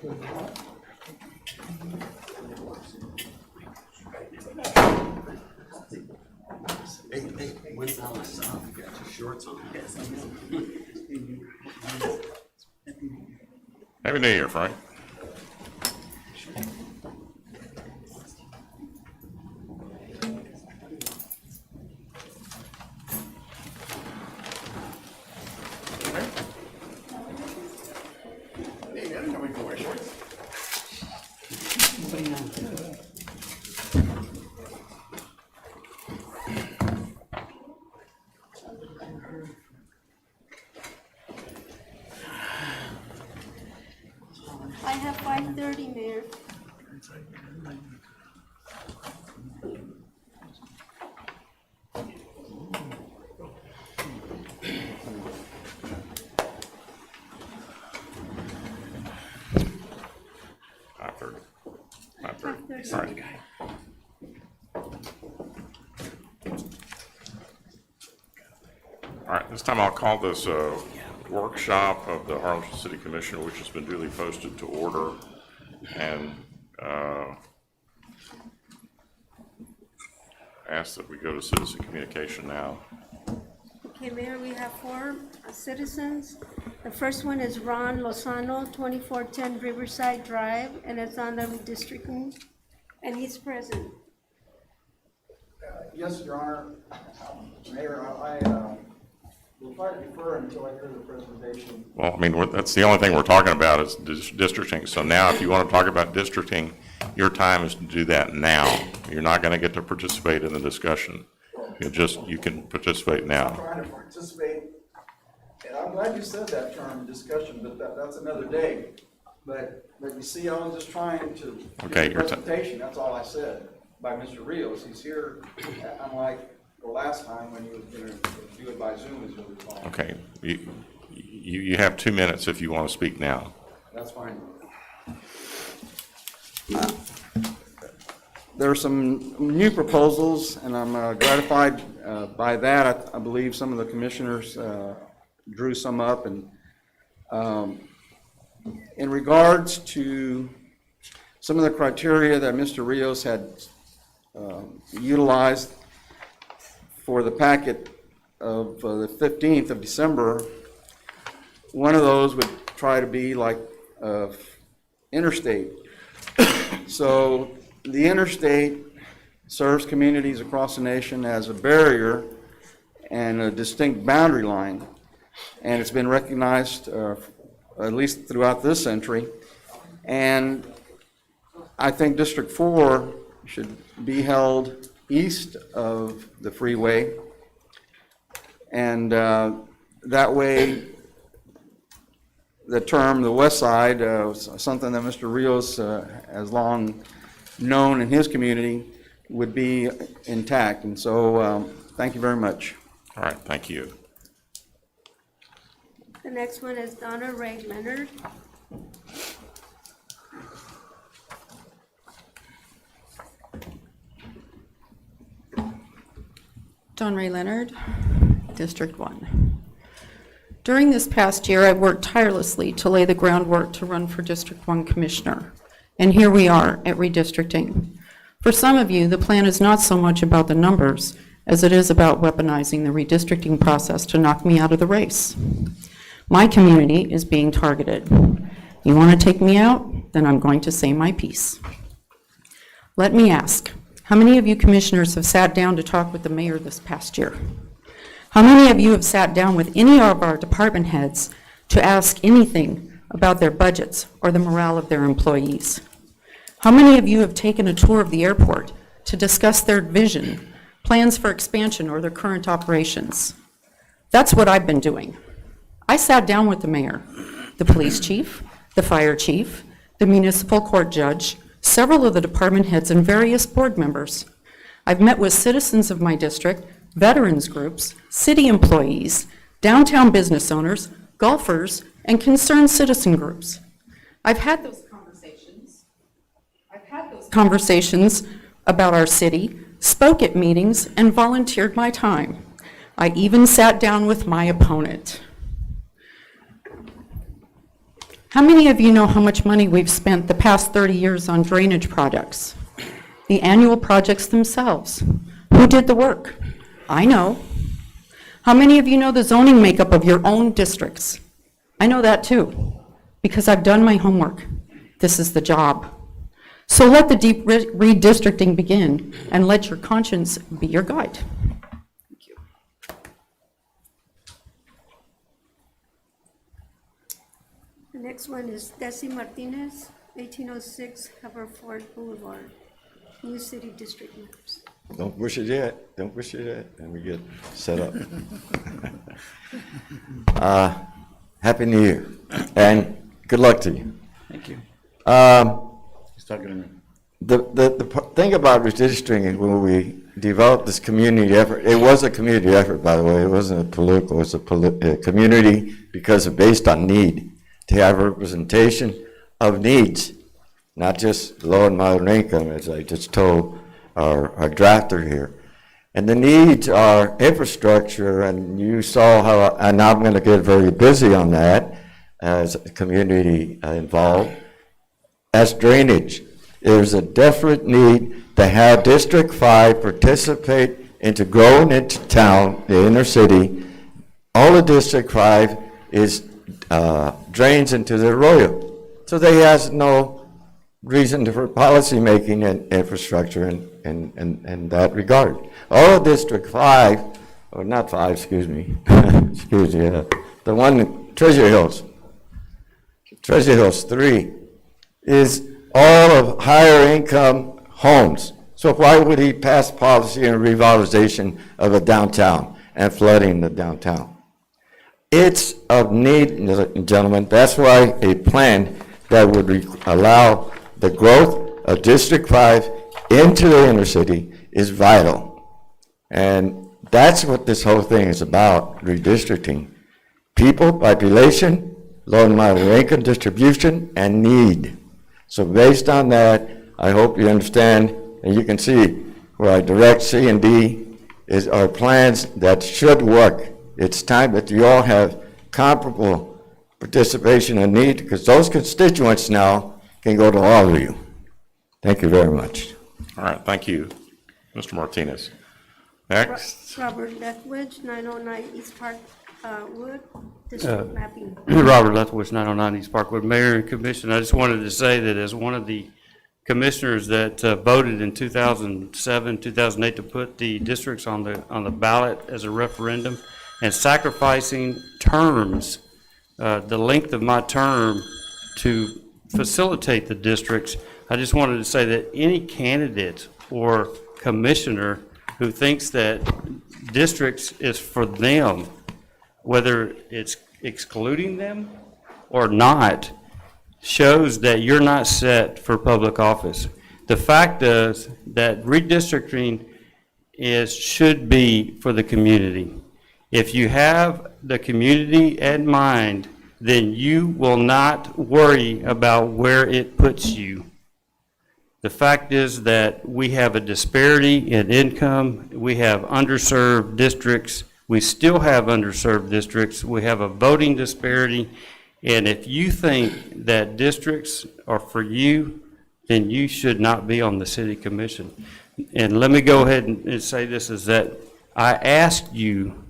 Hey, when's all this up? You got your shorts on. Yes, I know. Happy New Year, Frank. Hey, I didn't know we could wear shorts. I have 5:30, Mayor. All right. All right, this time I'll call this workshop of the Harlingen City Commission, which has been duly posted, to order, and ask that we go to citizen communication now. Okay, Mayor, we have four citizens. The first one is Ron Lozano, 2410 Riverside Drive, and it's on the redistricting, and he's present. Yes, Your Honor. Mayor, I will try to defer until I hear the presentation. Well, I mean, that's the only thing we're talking about is districting. So now, if you want to talk about districting, your time is to do that now. You're not going to get to participate in the discussion. You can participate now. I'm trying to participate, and I'm glad you said that term, discussion, but that's another day. But you see, I was just trying to Okay, give a presentation, that's all I said, by Mr. Rios. He's here, unlike the last time when he was going to do it by Zoom, as you'll recall. Okay, you have 2 minutes if you want to speak now. That's fine. There are some new proposals, and I'm gratified by that. I believe some of the commissioners drew some up. And in regards to some of the criteria that Mr. Rios had utilized for the packet of the 15th of December, one of those would try to be like interstate. So the interstate serves communities across the nation as a barrier and a distinct boundary line, and it's been recognized at least throughout this century. And I think District 4 should be held east of the freeway, and that way the term the west side, something that Mr. Rios has long known in his community, would be intact. And so thank you very much. All right, thank you. The next one is Donna Ray Leonard. Don Ray Leonard, District 1. During this past year, I worked tirelessly to lay the groundwork to run for District 1 Commissioner. And here we are at redistricting. For some of you, the plan is not so much about the numbers as it is about weaponizing the redistricting process to knock me out of the race. My community is being targeted. You want to take me out? Then I'm going to say my piece. Let me ask, how many of you commissioners have sat down to talk with the mayor this past year? How many of you have sat down with any of our department heads to ask anything about their budgets or the morale of their employees? How many of you have taken a tour of the airport to discuss their vision, plans for expansion, or their current operations? That's what I've been doing. I sat down with the mayor, the police chief, the fire chief, the municipal court judge, several of the department heads, and various board members. I've met with citizens of my district, veterans groups, city employees, downtown business owners, golfers, and concerned citizen groups. I've had those conversations about our city, spoke at meetings, and volunteered my time. I even sat down with my opponent. How many of you know how much money we've spent the past 30 years on drainage projects? The annual projects themselves. Who did the work? I know. How many of you know the zoning makeup of your own districts? I know that too, because I've done my homework. This is the job. So let the deep redistricting begin, and let your conscience be your guide. Thank you. The next one is Desi Martinez, 1806 Haverford Boulevard, New City District maps. Don't push it yet. Don't push it yet. Let me get set up. Happy New Year, and good luck to you. Thank you. He's talking to me. The thing about redistricting, when we developed this community effort, it was a community effort, by the way. It wasn't a political. It was a community because it's based on need, to have representation of needs, not just low and moderate income, as I just told our drafter here. And the needs are infrastructure, and you saw how, and I'm going to get very busy on that as a community involved, as drainage. There's a definite need to have District 5 participate into growing into town, the inner city. All of District 5 is drains into the arroyo. So they has no reason for policy making and infrastructure in that regard. All of District 5, or not 5, excuse me, excuse me, the one in Treasure Hills 3, is all of higher income homes. So why would he pass policy and revitalization of a downtown and flooding the downtown? It's of need, gentlemen. That's why a plan that would allow the growth of District 5 into the inner city is vital. And that's what this whole thing is about, redistricting. People, population, low and moderate income distribution, and need. So based on that, I hope you understand, and you can see where I direct C and D is our plans that should work. It's time that you all have comparable participation and need, because those constituents now can go to all of you. Thank you very much. All right, thank you, Mr. Martinez. Next, Robert Lethwich, 909 East Park Wood, District mapping. Robert Lethwich, 909 East Parkwood. Mayor and Commission, I just wanted to say that as one of the commissioners that voted in 2007, 2008 to put the districts on the ballot as a referendum, and sacrificing terms, the length of my term to facilitate the districts, I just wanted to say that any candidate or commissioner who thinks that districts is for them, whether it's excluding them or not, shows that you're not set for public office. The fact is that redistricting should be for the community. If you have the community in mind, then you will not worry about where it puts you. The fact is that we have a disparity in income. We have underserved districts. We still have underserved districts. We have a voting disparity. And if you think that districts are for you, then you should not be on the city commission. And let me go ahead and say this, is that I asked you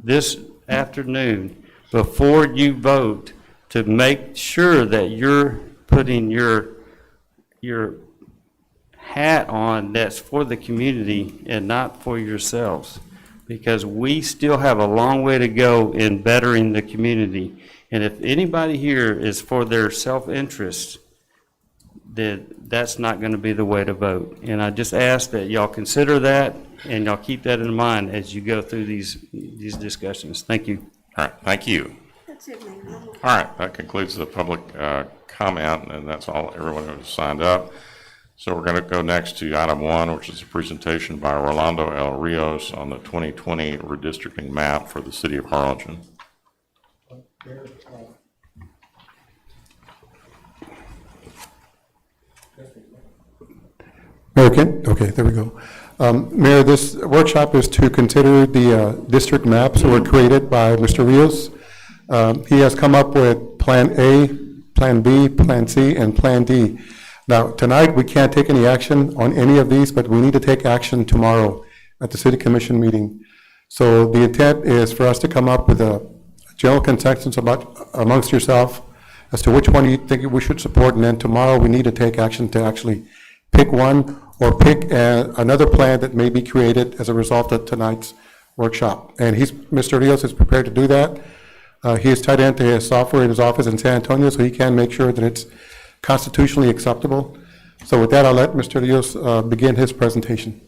this afternoon before you vote to make sure that you're putting your hat on that's for the community and not for yourselves, because we still have a long way to go in bettering the community. And if anybody here is for their self-interest, then that's not going to be the way to vote. And I just ask that y'all consider that and y'all keep that in mind as you go through these discussions. Thank you. all right, thank you. That's it, Mayor. All right, that concludes the public comment, and that's all, everyone who signed up. So we're going to go next to item 1, which is a presentation by Rolando L. Rios on the 2020 redistricting map for the city of Harlingen. Mayor Kent? Okay, there we go. Mayor, this workshop is to consider the district maps that were created by Mr. Rios. He has come up with Plan A, Plan B, Plan C, and Plan D. Now, tonight, we can't take any action on any of these, but we need to take action tomorrow at the city commission meeting. So the intent is for us to come up with a general consensus amongst yourself as to which one you think we should support, and then tomorrow we need to take action to actually pick one or pick another plan that may be created as a result of tonight's workshop. And Mr. Rios is prepared to do that. He is tied into his software in his office in San Antonio, so he can make sure that it's constitutionally acceptable. So with that, I'll let Mr. Rios begin his presentation.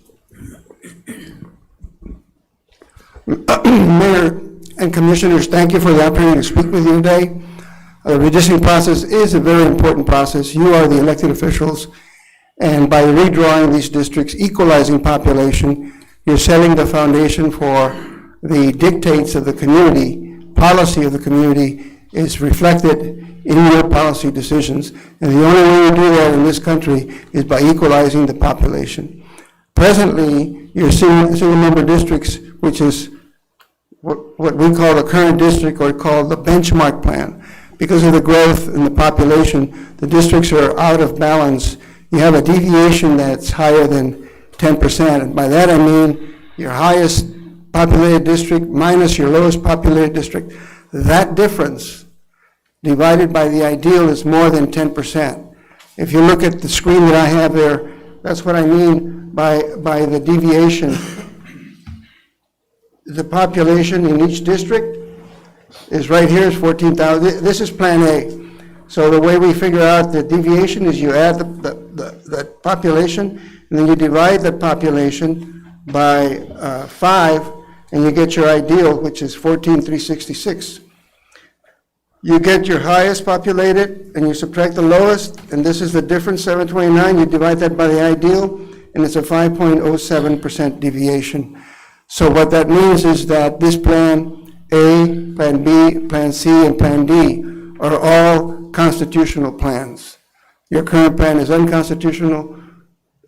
Mayor and Commissioners, thank you for the opportunity to speak with you today. The redistricting process is a very important process. You are the elected officials, and by redrawing these districts, equalizing population, you're setting the foundation for the dictates of the community. Policy of the community is reflected in your policy decisions, and the only way you do that in this country is by equalizing the population. Presently, you're seeing single-member districts, which is what we call the current district, or called the benchmark plan. Because of the growth in the population, the districts are out of balance. You have a deviation that's higher than 10%. And by that I mean your highest populated district minus your lowest populated district. That difference divided by the ideal is more than 10%. If you look at the screen that I have there, that's what I mean by the deviation. The population in each district is right here, is 14,000. This is Plan A. So the way we figure out the deviation is you add the population, and then you divide the population by 5, and you get your ideal, which is 14,366. You get your highest populated, and you subtract the lowest, and this is the difference, 729. You divide that by the ideal, and it's a 5.07% deviation. So what that means is that this Plan A, Plan B, Plan C, and Plan D are all constitutional plans. Your current plan is unconstitutional.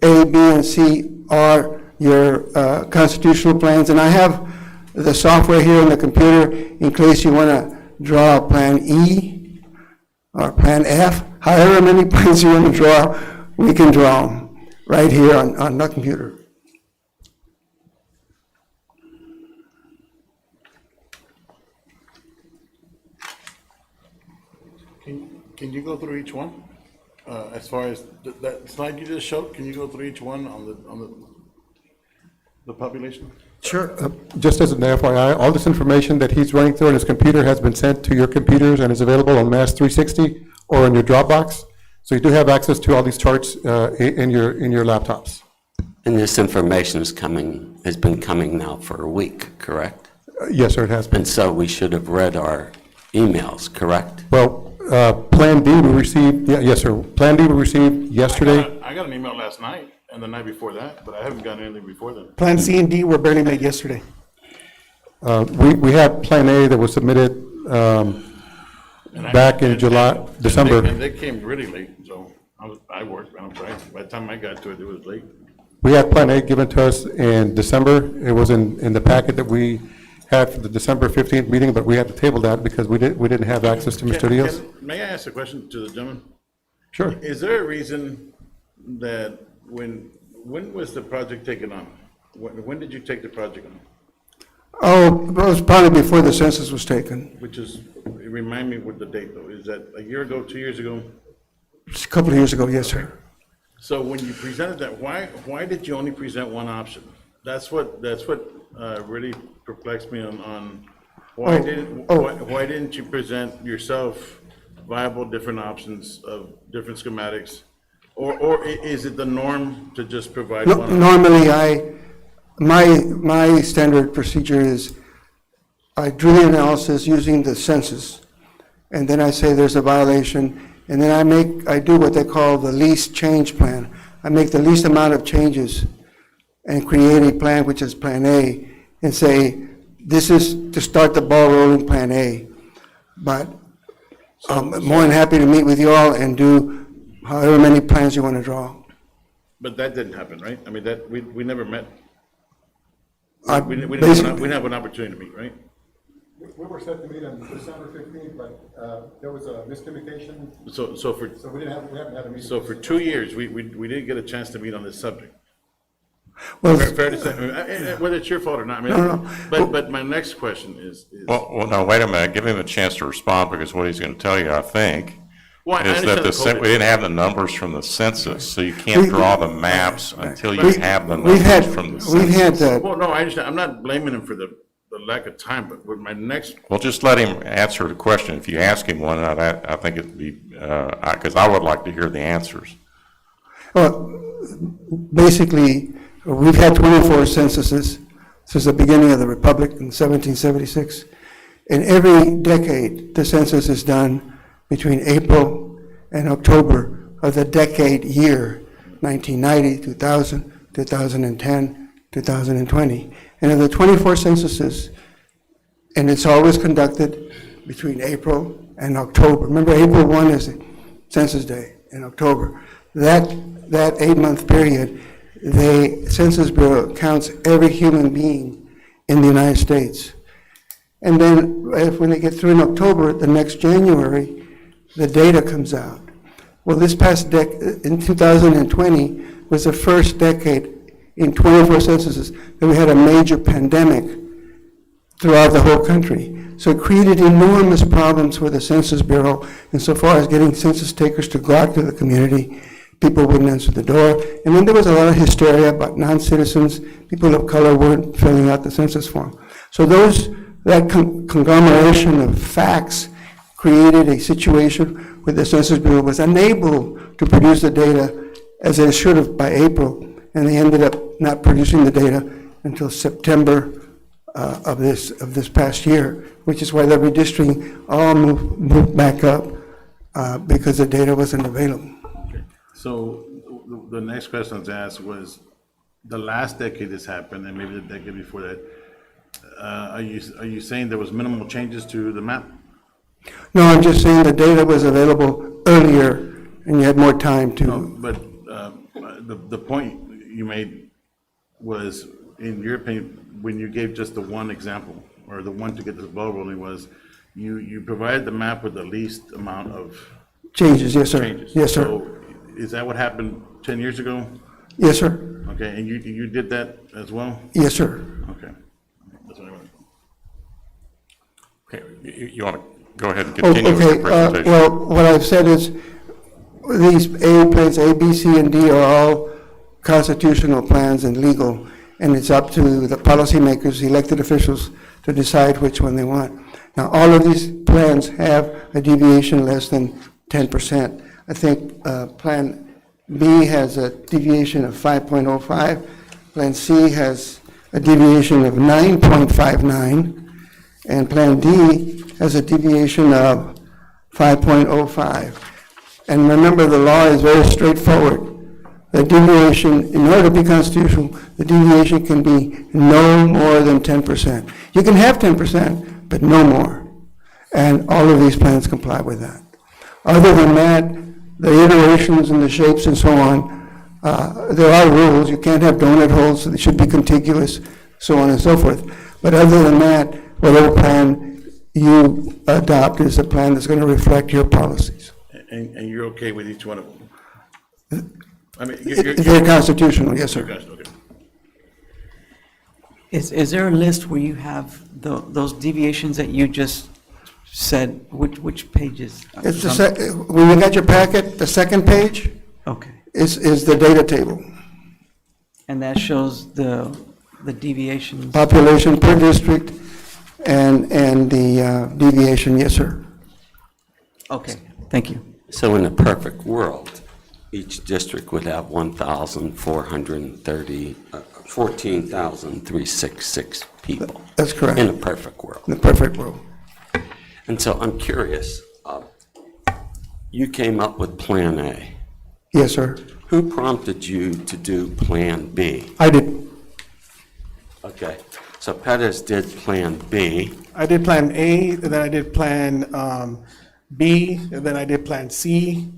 A, B, and C are your constitutional plans. And I have the software here on the computer in case you want to draw a Plan E or Plan F. However many plans you want to draw, we can draw them right here on the computer. Can you go through each one? As far as that slide you just showed, can you go through each one on the population? Sure. Just as an FYI, all this information that he's running through on his computer has been sent to your computers and is available on Mass 360 or in your Dropbox. So you do have access to all these charts in your laptops. And this information has been coming now for a week, correct? Yes, sir, it has been. And so we should have read our emails, correct? Well, Plan D we received, yes, sir. Plan D we received yesterday. I got an email last night and the night before that, but I haven't gotten anything before then. Plan C and D were barely made yesterday. We had Plan A that was submitted back in December. And they came really late, so I worked, and I'm sorry. By the time I got to it, it was late. We had Plan A given to us in December. It was in the packet that we had for the December 15th meeting, but we had to table that because we didn't have access to Mr. Rios. May I ask a question to the gentleman? Sure. Is there a reason that when was the project taken on? When did you take the project on? Oh, it was probably before the census was taken. Which is, remind me what the date though, is that a year ago, 2 years ago? Just a couple of years ago, yes, sir. So when you presented that, why did you only present one option? That's what really perplexed me on why didn't you present yourself viable different options of different schematics? Or is it the norm to just provide one option? Normally, my standard procedure is I do the analysis using the census, and then I say there's a violation, and then I do what they call the least change plan. I make the least amount of changes and create a plan, which is Plan A, and say, this is to start the ball rolling, Plan A. But I'm more than happy to meet with you all and do however many plans you want to draw. But that didn't happen, right? I mean, that, we never met. I We didn't have an opportunity to meet, right? We were set to meet on December 15th, but there was a miscommunication, So so we haven't had a meeting. for 2 years, we didn't get a chance to meet on this subject. Well, Fair to say, whether it's your fault or not, I mean, No. but my next question is. Well, no, wait a minute, give him a chance to respond, because what he's gonna tell you, I think, Well, I is that understand the we COVID. didn't have the numbers from the census, so you can't draw the maps until you have the We've numbers had, from the we've census. had, Well, no, I understand, I'm not blaming him for the lack of time, but with my next, Well, just let him answer the question. If you ask him one, I think it'd be, because I would like to hear the answers. well, basically, we've had 24 censuses since the beginning of the Republic in 1776. And every decade, the census is done between April and October of the decade year, 1990, 2000, 2010, 2020. And of the 24 censuses, and it's always conducted between April and October. Remember, April 1 is the Census Day in October. That 8-month period, the Census Bureau counts every human being in the United States. And then when they get through in October, the next January, the data comes out. Well, this past in 2020 was the first decade in 24 censuses that we had a major pandemic throughout the whole country. So it created enormous problems for the Census Bureau insofar as getting census takers to go out to the community. People wouldn't answer the door. And then there was a lot of hysteria about non-citizens, people of color weren't filling out the census form. So that conglomeration of facts created a situation where the Census Bureau was unable to produce the data as they should have by April, and they ended up not producing the data until September of this past year, which is why the redistricting all moved back up because the data wasn't available. so the next question I was asked was, the last decade this happened, and maybe the decade before that, are you saying there was minimal changes to the map? No, I'm just saying the data was available earlier, and you had more time to. No, but the point you made was, in your opinion, when you gave just the one example, or the one to get the ball rolling, was you provided the map with the least amount of Changes, yes, sir. changes. Yes, sir. So is that what happened 10 years ago? Yes, sir. Okay, and you did that as well? Yes, sir. Okay. That's what I wanted. Okay, you want to go ahead and continue with Okay, your presentation? well, what I've said is, these plans A, B, C, and D are all constitutional plans and legal, and it's up to the policymakers, elected officials, to decide which one they want. Now, all of these plans have a deviation less than 10%. I think Plan B has a deviation of 5.05, Plan C has a deviation of 9.59, and Plan D has a deviation of 5.05. And remember, the law is very straightforward. The deviation, in order to be constitutional, the deviation can be no more than 10%. You can have 10%, but no more. And all of these plans comply with that. Other than that, the iterations and the shapes and so on, there are rules. You can't have donut holes, so they should be contiguous, so on and so forth. But other than that, whatever plan you adopt is a plan that's going to reflect your policies. And you're okay with each one of them? I mean, They're constitutional, yes, sir. okay. Is there a list where you have those deviations that you just said, which pages? It's when you got your packet, the second page Okay, is the data table. and that shows the deviations? Population per district and the deviation, yes, sir. Okay, thank you. So in a perfect world, each district would have 14,366 people. That's correct. In a perfect world. In the perfect world. And so I'm curious, you came up with Plan A. Yes, sir. Who prompted you to do Plan B? I did. Okay, so Pettis did Plan B. I did Plan A, and then I did Plan B, and then I did Plan C,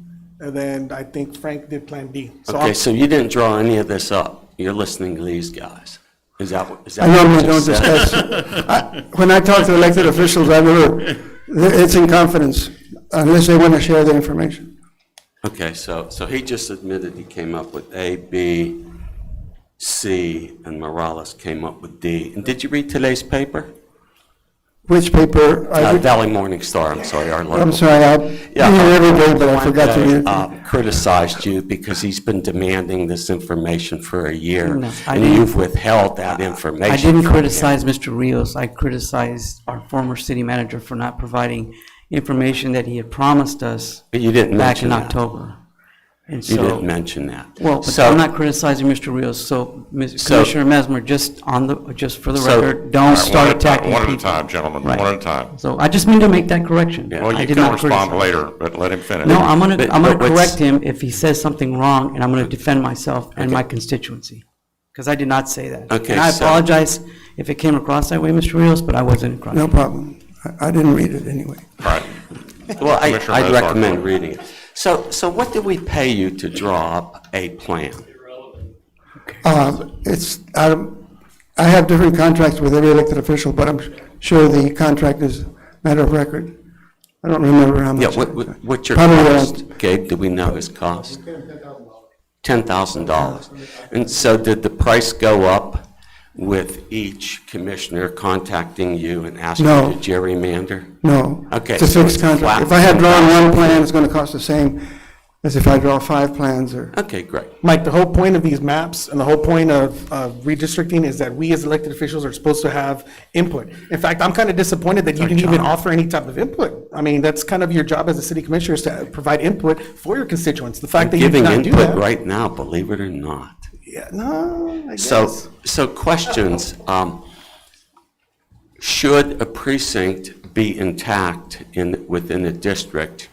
and then I think Frank did Plan D. So Okay, so you didn't draw any of this up. You're listening to these guys. Is that what I normally you don't just said? discuss. When I talk to elected officials, I never, it's in confidence, unless they want to share the information. Okay, so he just admitted he came up with A, B, C, and Morales came up with D. And did you read today's paper? Which paper? Valley Morning Star, I'm sorry, our local. I'm sorry, I read it every day, but I forgot to read it. Criticized you because he's been demanding this information for a year, No, I and didn't- you've withheld that information. I didn't from him. criticize Mr. Rios. I criticized our former city manager for not providing information that he had promised us But you didn't back in mention that. October. And You so, didn't mention that. well, but So- I'm not criticizing Mr. Rios, so So- Commissioner Mesmer, just for the So- record, All don't right, start attacking people. One at a time, gentlemen, Right. one at a time. So I just mean to make that correction. Yeah. Well, I you did can not respond criticize. later, but let him finish. No, I'm gonna But what's- correct him if he says something wrong, and I'm gonna defend myself and my constituency, because I did not say that. Okay, And I so- apologize if it came across that way, Mr. Rios, but I wasn't across. No problem. I didn't read it anyway. All right. Well, Commissioner I'd Mesmer. recommend reading it. So what did we pay you to draw up a plan? It's, I have different contracts with every elected official, but I'm sure the contract is matter of record. I don't remember how Yeah, much. what's your Probably cost? Gabe, do we know his cost? $10,000. And so did the price go up with each commissioner contacting you and asking No. you to gerrymander? No. Okay, It's a so fixed it's contract. flat If I had drawn one 10,000. plan, it's going to cost the same as if I draw 5 plans or. Okay, great. Mike, the whole point of these maps and the whole point of redistricting is that we as elected officials are supposed to have input. In fact, I'm kind of disappointed that you didn't even offer any type of input. I mean, that's kind of your job as a city commissioner is to provide input for your constituents. The fact that you did Giving not do input that. right now, believe it or not. Yeah, no, I So, guess. so questions, should a precinct be intact within a district?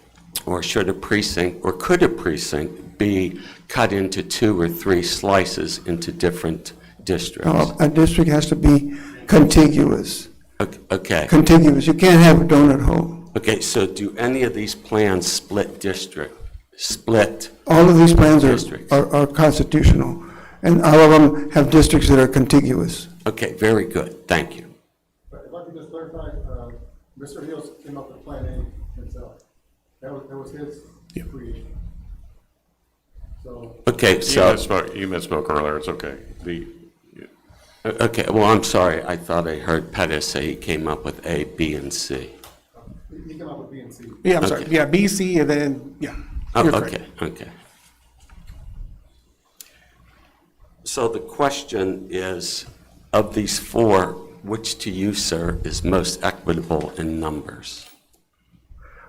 Or should a precinct, or could a precinct be cut into 2 or 3 slices into different districts? A district has to be contiguous. Okay, Contiguous. You can't have a donut hole. okay, so do any of these plans split? All of these plans Districts. are constitutional, and all of them have districts that are contiguous. Okay, very good, thank you. If I could just clarify, Mr. Rios came up with Plan A himself. That was his creation. So, Okay, so, You misspoke earlier, it's okay. okay, well, I'm sorry, I thought I heard Pettis say he came up with A, B, and C. he came up with B and C. Yeah, I'm sorry. Okay. Yeah, BC and then, yeah. Oh, You're correct. okay, okay. So the question is, of these 4, which to you, sir, is most equitable in numbers?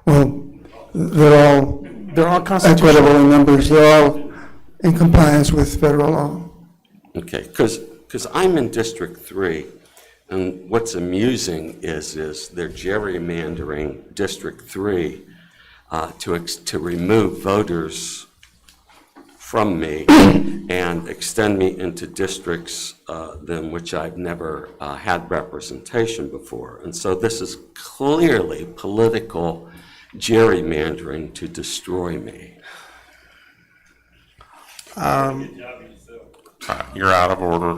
Well, they're all They're all constitutional. equitable in numbers. They're all in compliance with federal law. Okay, because I'm in District 3, and what's amusing is they're gerrymandering District 3 to remove voters from me and extend me into districts than which I've never had representation before. And so this is clearly political gerrymandering to destroy me. You're out of order.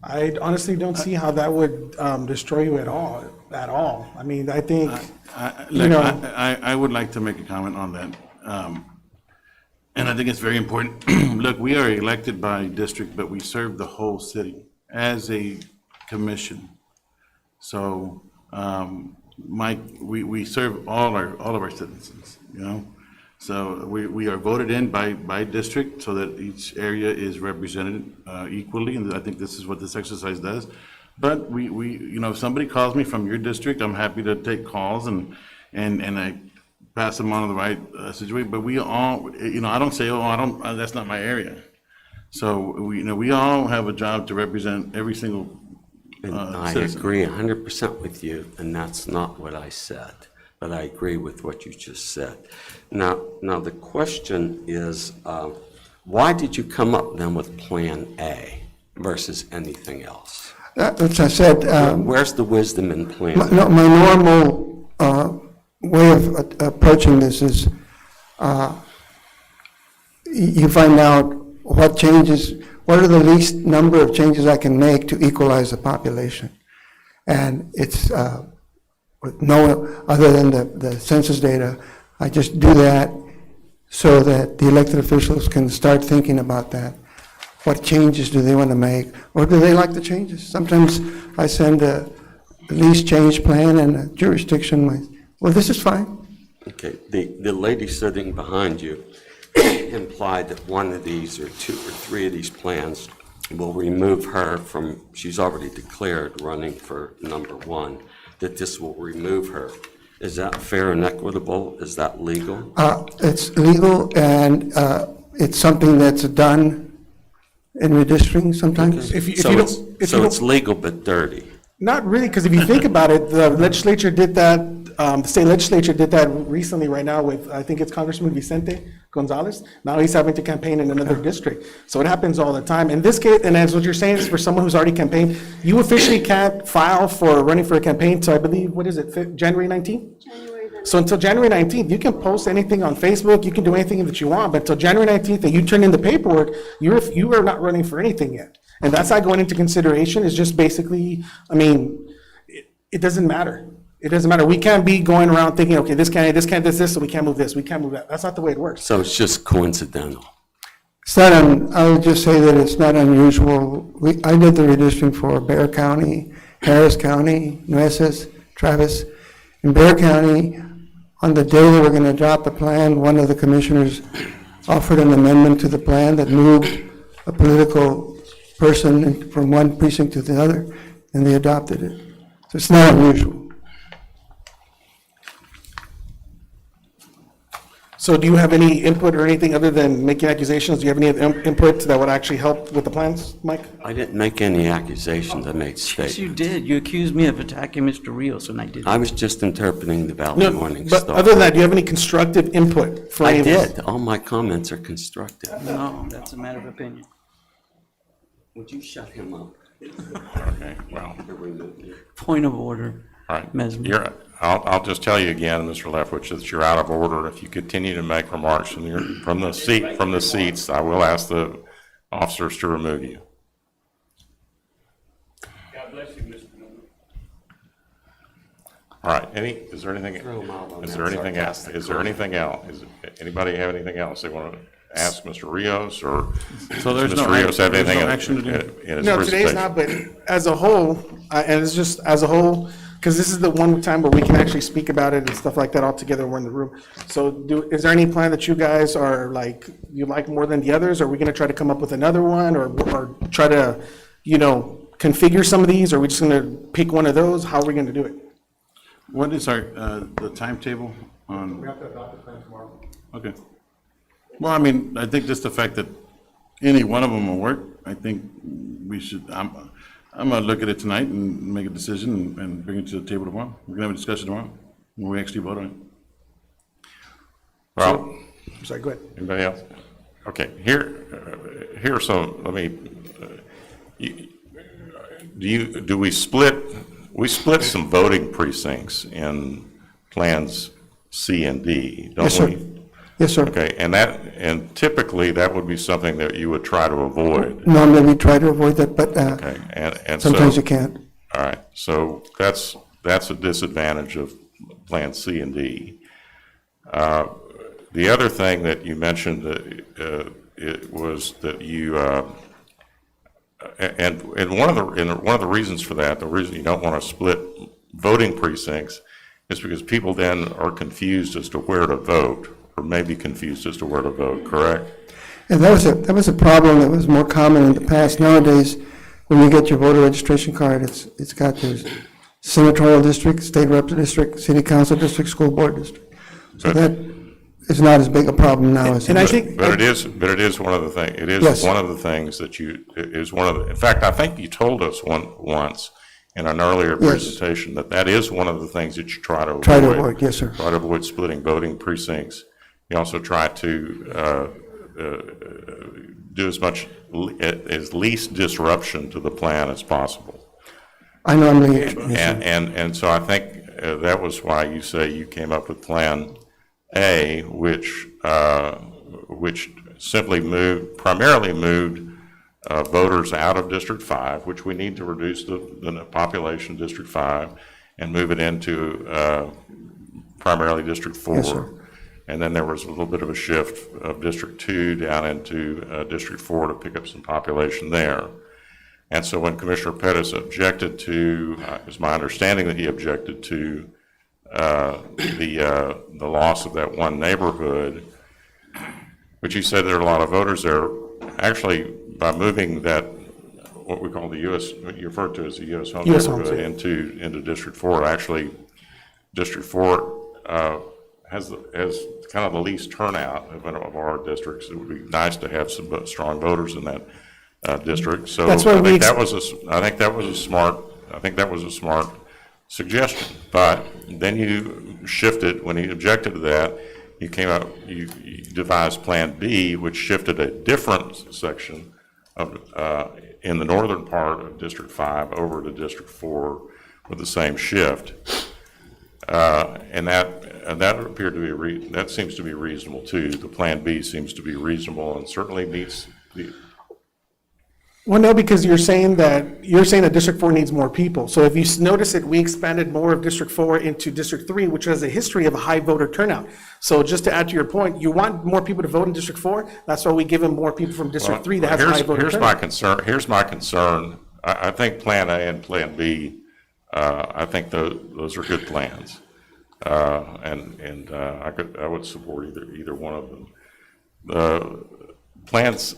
I honestly don't see how that would destroy you at all. I mean, I think, Look, know- I would like to make a comment on that. And I think it's very important. Look, we are elected by district, but we serve the whole city as a commission. So, Mike, we serve all of our citizens, you know? So we are voted in by district so that each area is represented equally, and I think this is what this exercise does. But we you know, if somebody calls me from your district, I'm happy to take calls and I pass them on to the right situation. But we all, you know, I don't say, oh, that's not my area. So we all have a job to represent every single And I citizen. agree 100% with you, and that's not what I said, but I agree with what you just said. Now the question is, why did you come up then with Plan A versus anything else? As I said, Where's the wisdom in Plan A? my normal way of approaching this is you find out what changes, what are the least number of changes I can make to equalize the population. And it's, with no, other than the census data, I just do that so that the elected officials can start thinking about that. What changes do they want to make, or do they like the changes? Sometimes I send a least change plan and a jurisdiction, well, this is fine. Okay, the lady sitting behind you implied that one of these, or two or three of these plans will remove her from, she's already declared running for number one, that this will remove her. Is that fair and equitable? Is that legal? It's legal, and it's something that's done in redistricting sometimes. If you So don't- it's, if so you it's don't- legal but dirty. Not really, because if you think about it, the legislature did that, the state legislature did that recently right now with, I think it's Congressman Vicente Gonzalez. Now he's having to campaign in another district. So it happens all the time. In this case, and as what you're saying is for someone who's already campaigned, you officially can't file for running for a campaign till I believe, what is it, January 19th? So until January 19th, you can post anything on Facebook, you can do anything that you want, but until January 19th, that you turn in the paperwork, you are not running for anything yet. And that's not going into consideration, it's just basically, I mean, it doesn't matter. It doesn't matter. We can't be going around thinking, okay, this candidate does this, so we can't move this, we can't move that. That's not the way it works. So it's just coincidental. It's not, I would just say that it's not unusual. I did the redistricting for Bexar County, Harris County, Nueces, Travis. In Bexar County, on the day that we're going to adopt the plan, one of the commissioners offered an amendment to the plan that moved a political person from one precinct to the other, and they adopted it. So it's not unusual. So do you have any input or anything other than making accusations? Do you have any input that would actually help with the plans, Mike? I didn't make any accusations, I made Yes, you statements. did. You accused me of attacking Mr. Rios, and I didn't. I was just interpreting the Valley No, Morning but Star. other than that, do you have any constructive input for any I of this? did. All my comments are constructive. No, that's a matter of opinion. Would you shut him up? Okay, well, Point of order. all right. Mesmer. I'll just tell you again, Mr. Leftwich, that you're out of order. If you continue to make remarks from the seats, I will ask the officers to remove you. God bless you, Mr. Miller. All right, is there anything else? Is there anything else? Anybody have anything else they want to ask Mr. Rios, or So does there's no Mr. Rios have there's no anything action to do? in his No, presentation? today's not, but as a whole, and it's just as a whole, because this is the one time where we can actually speak about it and stuff like that all together, we're in the room. So is there any plan that you guys are like, you like more than the others? Are we gonna try to come up with another one, or try to, configure some of these? Or are we just gonna pick one of those? How are we gonna do it? What is our, the timetable on? We have to adopt the plan tomorrow. Okay. Well, I mean, I think just the fact that any one of them will work, I think we should, I'm gonna look at it tonight and make a decision and bring it to the table tomorrow. We're gonna have a discussion tomorrow, when we actually vote on it. Well, Sorry, go ahead. anybody else? Okay, here's some, let me, we split some voting precincts in plans C and D, don't we? Yes, sir. Yes, sir. Okay, and typically, that would be something that you would try to avoid. Normally, we try to avoid that, but Okay, and so. sometimes you can't. All right, so that's a disadvantage of Plan C and D. The other thing that you mentioned, it was that you, and one of the reasons for that, the reason you don't want to split voting precincts is because people then are confused as to where to vote, or may be confused as to where to vote, correct? And that was a problem that was more common in the past. Nowadays, when you get your voter registration card, it's got your senatorial district, state rep district, city council district, school board district. So that is not as big a problem now as. And I think. But it is one of the things, Yes. one of the things that in fact, I think you told us once in an earlier Yes. presentation that is one of the things that you try to avoid. Try to avoid, yes, sir. Try to avoid splitting voting precincts. You also try to do as least disruption to the plan as possible. I normally. And so I think that was why you say you came up with Plan A, which simply primarily moved voters out of District 5, which we need to reduce the population of District 5, and move it into primarily District 4. Yes, sir. And then there was a little bit of a shift of District 2 down into District 4 to pick up some population there. And so when Commissioner Pettis objected to, it's my understanding that he objected to the loss of that one neighborhood, which he said there are a lot of voters there. Actually, by moving that, what we call the U.S., what you referred to as the U.S. home US homes, neighborhood yeah. into District 4, actually, District 4 has kind of the least turnout of our districts. It would be nice to have some strong voters in that district. So That's why I we think that was a smart suggestion. But then you shifted, when he objected to that, you devised Plan B, which shifted a different section of in the northern part of District 5 over to District 4 with the same shift. And that appeared to be that seems to be reasonable too. The Plan B seems to be reasonable and certainly meets the. Well, no, because you're saying that District 4 needs more people. So if you notice it, we expanded more of District 4 into District 3, which has a history of a high voter turnout. So just to add to your point, you want more people to vote in District 4, that's why we give them more people from District 3 that has a high voter turnout. Here's my concern. I think Plan A and Plan B, I think those are good plans. And I would support either one of them. Plans,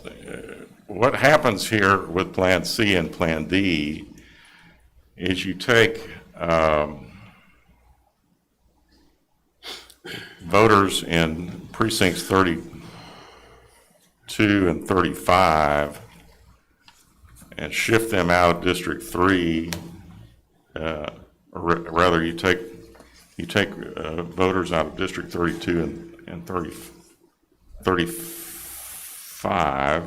what happens here with Plan C and Plan D is you take voters in precincts 32 and 35 and shift them out of District 3, or rather you take voters out of District 32 and 35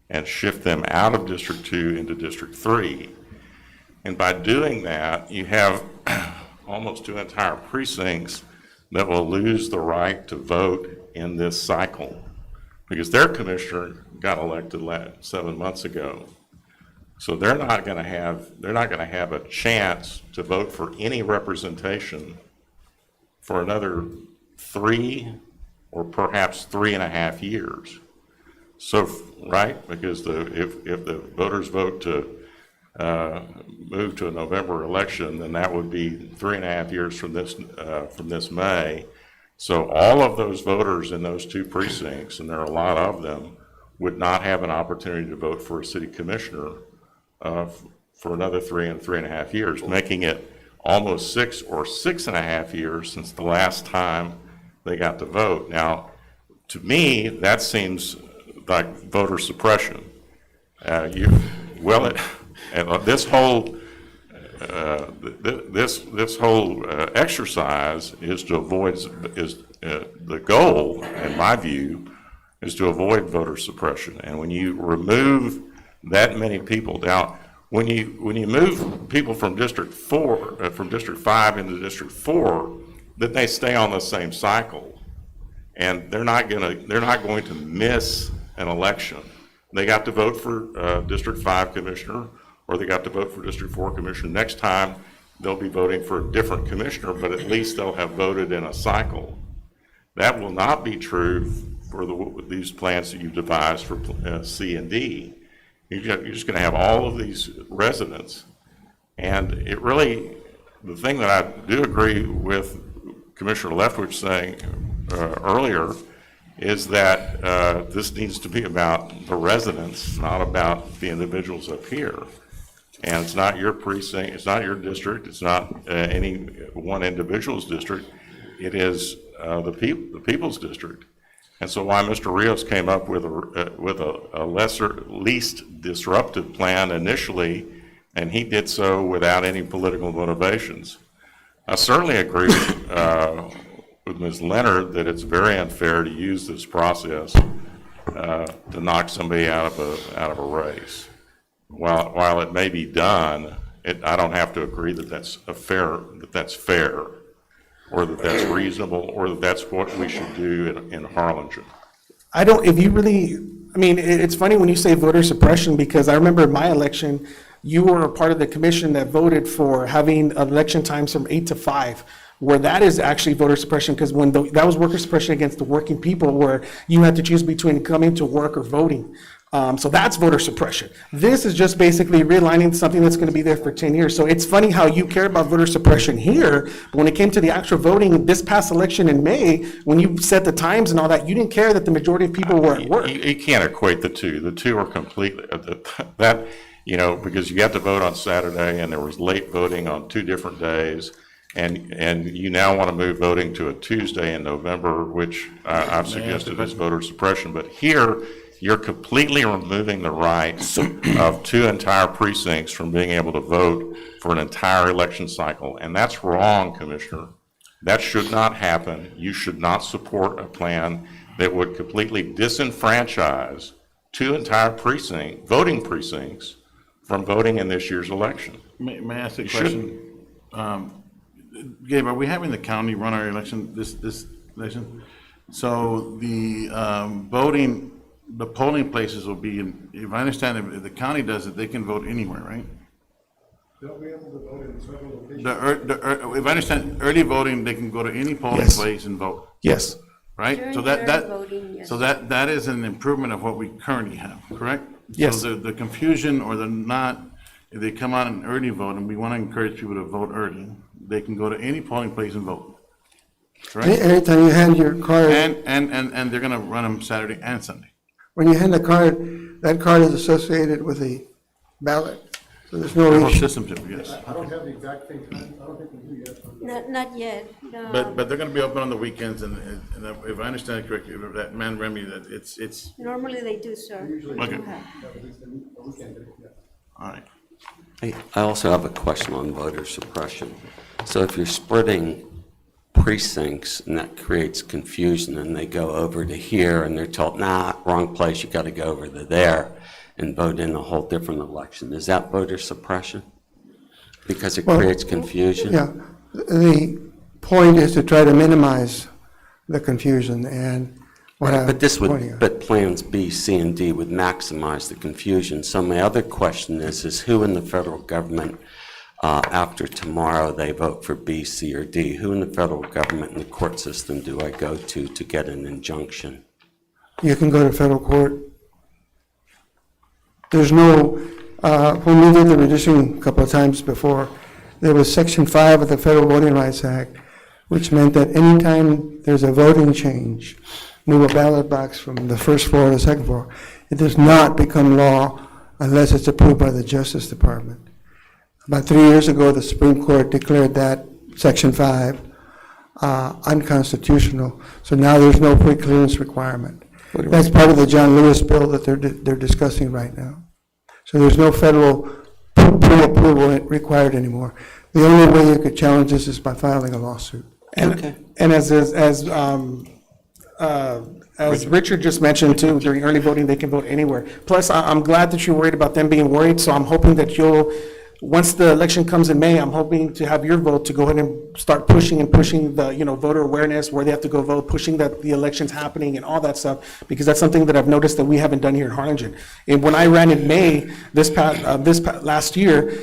and shift them out of District 2 into District 3. And by doing that, you have almost two entire precincts that will lose the right to vote in this cycle because their commissioner got elected 7 months ago. So they're not going to have a chance to vote for any representation for another 3 or perhaps 3.5 years. So, right, because if the voters vote to move to a November election, then that would be 3.5 years from this May. So all of those voters in those two precincts, and there are a lot of them, would not have an opportunity to vote for a city commissioner for another 3 and 3.5 years, making it almost 6 or 6.5 years since the last time they got to vote. Now, to me, that seems like voter suppression. This whole exercise is to avoid the goal, in my view, is to avoid voter suppression. And when you remove that many people down, when you move people from District 4, from District 5 into District 4, then they stay on the same cycle, and they're not going to miss an election. They got to vote for District 5 commissioner, or they got to vote for District 4 commissioner. Next time, they'll be voting for a different commissioner, but at least they'll have voted in a cycle. That will not be true for these plans that you've devised for C and D. You're just going to have all of these residents. And it really, the thing that I do agree with Commissioner Leftwich saying earlier is that this needs to be about the residents, not about the individuals up here. And it's not your precinct, it's not your district, it's not any one individual's district, it is the people's district. And so why Mr. Rios came up with a least disruptive plan initially, and he did so without any political motivations. I certainly agree with Ms. Leonard that it's very unfair to use this process to knock somebody out of a race. While it may be done, I don't have to agree that that's fair, or that that's reasonable, or that that's what we should do in Harlingen. I don't, if you really, I mean, it's funny when you say voter suppression, because I remember in my election, you were a part of the commission that voted for having election times from 8 to 5, where that is actually voter suppression, because that was worker suppression against the working people, where you had to choose between coming to work or voting. So that's voter suppression. This is just basically realigning something that's going to be there for 10 years. So it's funny how you care about voter suppression here, but when it came to the actual voting this past election in May, when you set the times and all that, you didn't care that the majority of people were at work. You can't equate the two. The two are completely, that, you know, because you got to vote on Saturday and there was late voting on 2 different days. And you now want to move voting to a Tuesday in November, which I've suggested is voter suppression. But here, you're completely removing the rights of 2 entire precincts from being able to vote for an entire election cycle. And that's wrong, Commissioner. That should not happen. You should not support a plan that would completely disenfranchise 2 entire voting precincts from voting in this year's election. May I ask a question? Gabe, are we having the county run our election, this election? So the voting, the polling places will be, if I understand it, if the county does it, they can vote anywhere, right? They'll be able to vote in several locations. If I understand, early voting, they can go to any polling Yes. place and vote, Yes. right? During So the early that, voting, yes. so that is an improvement of what we currently have, correct? Yes. So the confusion or the not, if they come out and early vote, and we want to encourage people to vote early, they can go to any polling place and vote, correct? Anytime you hand your card, And they're gonna run them Saturday and Sunday. when you hand the card, that card is associated with the ballot, so there's no The whole issue. system, yes. I don't have the exact thing, I don't think we do yet. Not yet. No. But they're gonna be open on the weekends, and if I understand it correctly, that man Remy, that it's, Normally they do, sir. okay, all right. I also have a question on voter suppression. So if you're splitting precincts and that creates confusion and they go over to here and they're told, nah, wrong place, you got to go over to there and vote in a whole different election, is that voter suppression? Because it Well, creates confusion? Yeah, the point is to try to minimize the confusion, and what I'm But this pointing would, out. but plans B, C, and D would maximize the confusion. So my other question is who in the federal government, after tomorrow they vote for B, C, or D, who in the federal government and the court system do I go to get an injunction? You can go to federal court. There's no, when we did the redistricting a couple of times before, there was Section 5 of the Federal Voting Rights Act, which meant that anytime there's a voting change, move a ballot box from the first floor to the second floor, it does not become law unless it's approved by the Justice Department. About 3 years ago, the Supreme Court declared that Section 5 unconstitutional, so now there's no pre-clearance requirement. That's part of the John Lewis bill that they're discussing right now. So there's no federal pre-approval required anymore. The only way you could challenge this is by filing a lawsuit. And as Richard just mentioned too, during early voting, they can vote anywhere. Plus, I'm glad that you're worried about them being worried, so I'm hoping that once the election comes in May, I'm hoping to have your vote to go ahead and start pushing the, voter awareness, where they have to go vote, pushing that the election's happening and all that stuff, because that's something that I've noticed that we haven't done here in Harlingen. And when I ran in May, last year,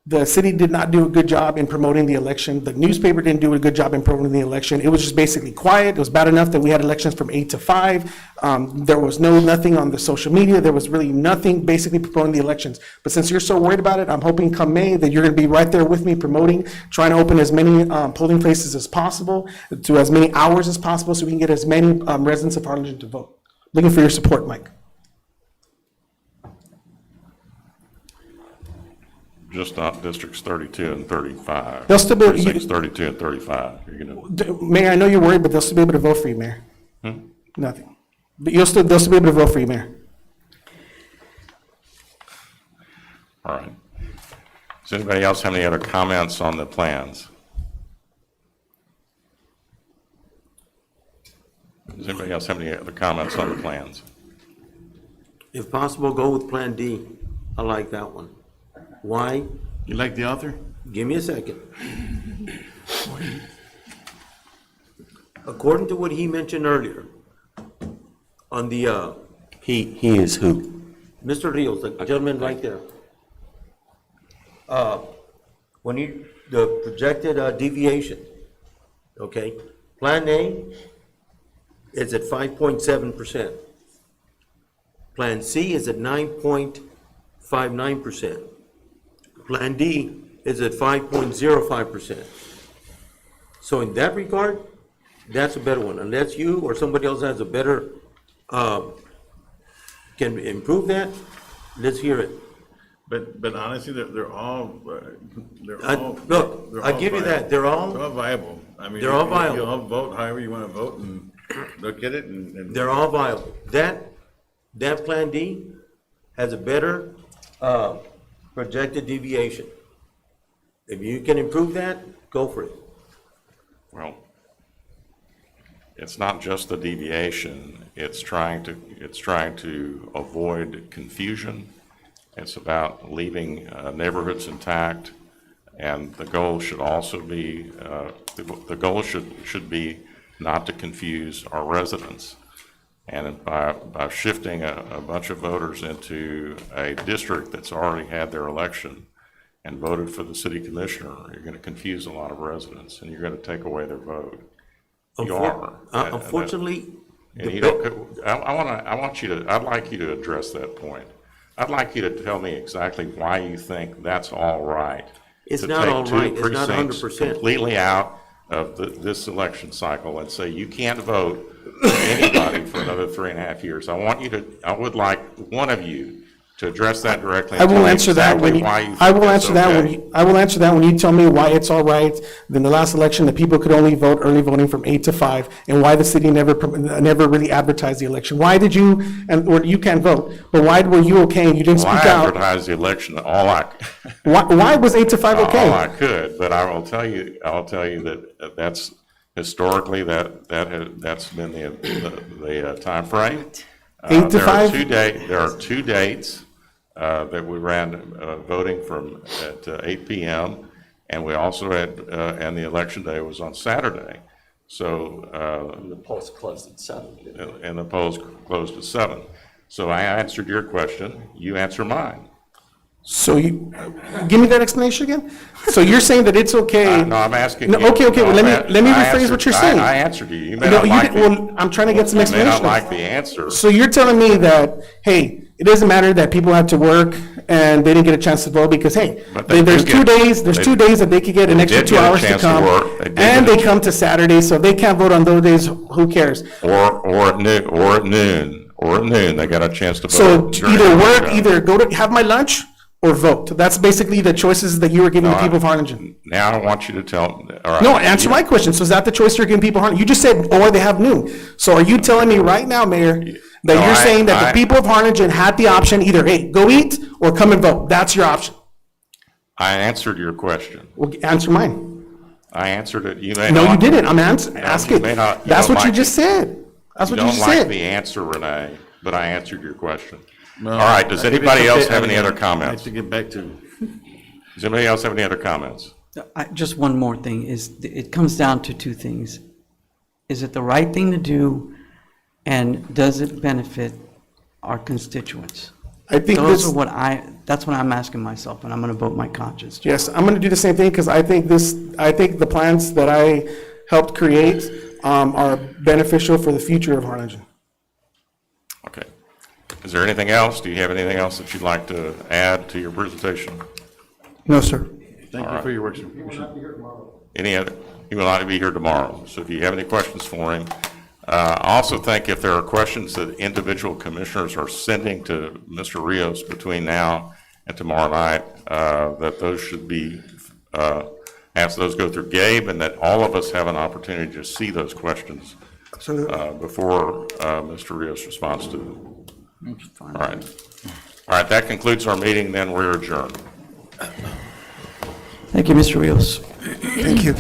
the city did not do a good job in promoting the election. The newspaper didn't do a good job in promoting the election. It was just basically quiet. It was bad enough that we had elections from 8 to 5. There was nothing on the social media. There was really nothing basically promoting the elections. But since you're so worried about it, I'm hoping come May that you're going to be right there with me promoting, trying to open as many polling places as possible, to as many hours as possible, so we can get as many residents of Harlingen to vote. Looking for your support, Mike. Just not districts 32 and 35. They'll still be- Precincts 32 and 35. You're gonna, Mayor, I know you're worried, but they'll still be able to vote for you, Mayor. Nothing. But they'll still be able to vote for you, Mayor. all right. Does anybody else have any other comments on the plans? Does anybody else have any other comments on the plans? If possible, go with Plan D. I like that one. Why? You like the author? Give me a second. According to what he mentioned earlier, On the, He is who? Mr. Rios, the gentleman right there. When you, the projected deviation, okay? Plan A is at 5.7%. Plan C is at 9.59%. Plan D is at 5.05%. So in that regard, that's a better one. Unless you or somebody else has a better, can improve that, let's hear it. But honestly, they're all, Look, they're I all give you that, viable. they're all, They're all viable. I mean, They're all you- viable. You'll all vote however you want to vote and look at it and. they're all viable. That Plan D has a better, projected deviation. If you can improve that, go for it. Well, it's not just the deviation, it's trying to avoid confusion. It's about leaving neighborhoods intact, and the goal should also be, the goal should be not to confuse our residents. And by shifting a bunch of voters into a district that's already had their election and voted for the city commissioner, you're going to confuse a lot of residents, and you're going to take away their vote. You are. Unfortunately, And you don't, I'd like you to address that point. I'd like you to tell me exactly why you think that's all right. It's not all right. It's not To take two precincts 100%. completely out of this election cycle and say you can't vote for anybody for another 3.5 years. I would like one of you to address that directly. I and tell will me answer that exactly when you, why you I think will that's answer that when okay. you, I will answer that when you tell me why it's all right. Then the last election, the people could only vote early voting from 8 to 5, and why the city never really advertised the election. Why did you, or you can't vote, but why were you okay and you didn't Well, I speak out? advertised the election, Why was 8 to 5 all I okay? could, but I will tell you that that's historically, that's been the timeframe. 8 to 5? There are two dates that we ran voting from at 8 PM, and we also had, and the election day was on Saturday. So, The polls closed at 7. and the polls closed at 7. So I answered your question, you answer mine. So you, give me that explanation again? So you're saying that it's okay? No, I'm asking No, you. okay, No, well, let me rephrase what you're saying. I answered you. You may No, not you like didn't, well, I'm trying to get some you may not explanation. like the answer. So you're telling me that, hey, it doesn't matter that people had to work and they didn't get a chance to vote because, hey, But they there's do 2 get- days, there's they- 2 days that they could get an they extra did 2 get a hours to chance to come. work. They did And get a they come to Saturday, so if they can't vote on those days, who cares? Or at noon, they got a chance to So vote. during either the work, window. either go to, have my lunch or vote. That's basically the choices that you were giving the people of Harlingen. Now I want you to tell, all right. No, answer my question. So is that the choice you're giving people? Harlingen? You just said, or they have noon. So are you telling me right now, Mayor, that No, you're saying that I- the people of Harlingen had the option either, hey, go eat or come and vote? That's your option. I answered your question. Well, answer mine. I answered it. You may No, not. you didn't. I'm No, asking. you may not- you That's don't what you like just it. said. That's what you just don't like said. the answer, Renee, but I answered your question. No, All right, does I think anybody it's else okay. have any I mean, other I comments? have to get back to, Does anybody else have any other comments? Just one more thing, is it comes down to two things. Is it the right thing to do, and does it benefit our constituents? I think Those this, are that's what I'm asking myself, and I'm going to vote my conscience. yes, I'm going to do the same thing because I think the plans that I helped create are beneficial for the future of Harlingen. Okay. Is there anything else? Do you have anything else that you'd like to add to your presentation? No, sir. thank you for your work, sir. Any other? He will not be here tomorrow, so if you have any questions for him. I also think if there are questions that individual commissioners are sending to Mr. Rios between now and tomorrow night, that those should be, ask those go through Gabe, and that all of us have an opportunity to see those questions before Mr. Rios responds to them. All right. All right, that concludes our meeting, then we're adjourned. Thank you, Mr. Rios. Thank you.